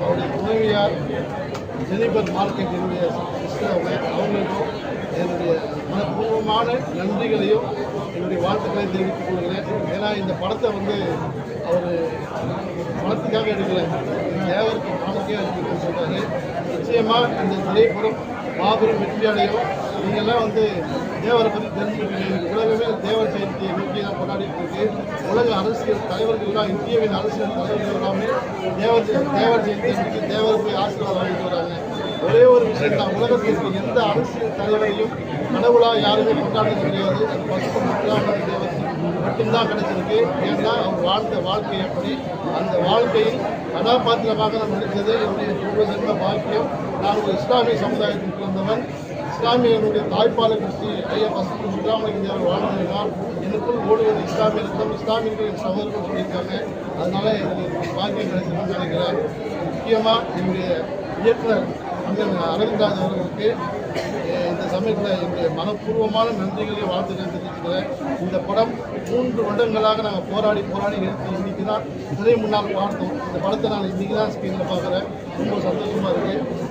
அவருடைய துணைவியார் Jennifer market என்னுடைய சிஸ்டர் அவங்களுக்கும் என்னுடைய மனப்பூர்வமான நன்றிகளையும் என்னுடைய வாழ்த்துக்களையும் தெரிவித்துக் கொள்கிறேன். ஏன்னா இந்த படத்தை அவர் பணத்துக்காக எடுக்கலை, தேவருக்கு பணத்தையாக எடுத்துன்னு சொல்கிறாரு. நிச்சயமாக இந்த திரைப்படம் மாபெரும் வெற்றியடையும். நீங்கள்லாம் தேவரை பற்றி தெரிஞ்சுக்கிட்டீங்க. உலகமே தேவர் ஜெயந்தியை நோக்கி தான் கொண்டாடிட்டு இருக்கு. உலக அரசியல் தலைவர்கள்லாம், இந்தியாவின் அரசியல் தலைவர்கள் எல்லாமே தேவர் ஜெயந்தி அன்றைக்கு தேவர் போய் ஆசீர்வாதம் வாங்கிட்டு வராங்க. ஒரே ஒரு விஷயம் தான், உலகத்திற்கு எந்த அரசியல் தலைவரையும் கடவுளாக யாருமே கொண்டாடுறது கிடையாது. அது பசுப்பு முத்துராமலிங்க தேவர் மட்டும்தான் கிடைச்சிருக்கு. ஏன்னா அவர் வாழ்ந்த வாழ்க்கை எப்படி, அந்த வாழ்க்கையில் கதாபாத்திரமாக நான் நடித்தது என்னுடைய பூர்வ ஜென்ம பாக்கியம். நான் ஒரு இஸ்லாமிய சமுதாயத்தில் பிறந்தவன். இஸ்லாமியனுடைய தாய்ப்பாளர் ஸ்ரீ ஐயா பசுப்பு முத்துராமலிங்க தேவர் வாழ்ந்ததுனால் எனக்குள் ஓடுவது இஸ்லாமிய ரத்தம், இஸ்லாமியர்கள் சகோதரர்கள் சொல்லியிருக்காங்க. அதனால எனக்கு பாக்கியம் கிடைச்சிருக்குன்னு நினைக்கிறேன். முக்கியமாக என்னுடைய இயக்குனர் அரவிந்த்ராஜ் அவர்களுக்கு இந்த சமயத்தில் என்னுடைய மனப்பூர்வமான நன்றிகளை வாழ்த்துக்களை தெரிவிச்சுக்கிறேன். இந்த படம் 3 வருடங்களாக நாங்கள் போராடி எடுத்து இன்றைக்கி தான் திரை முன்னால் பார்த்தோம். இந்த படத்தை நான் இன்றைக்கி தான் ஸ்க்ரீனில் பார்க்குறேன். ரொம்ப சந்தோஷமாக இருக்குது.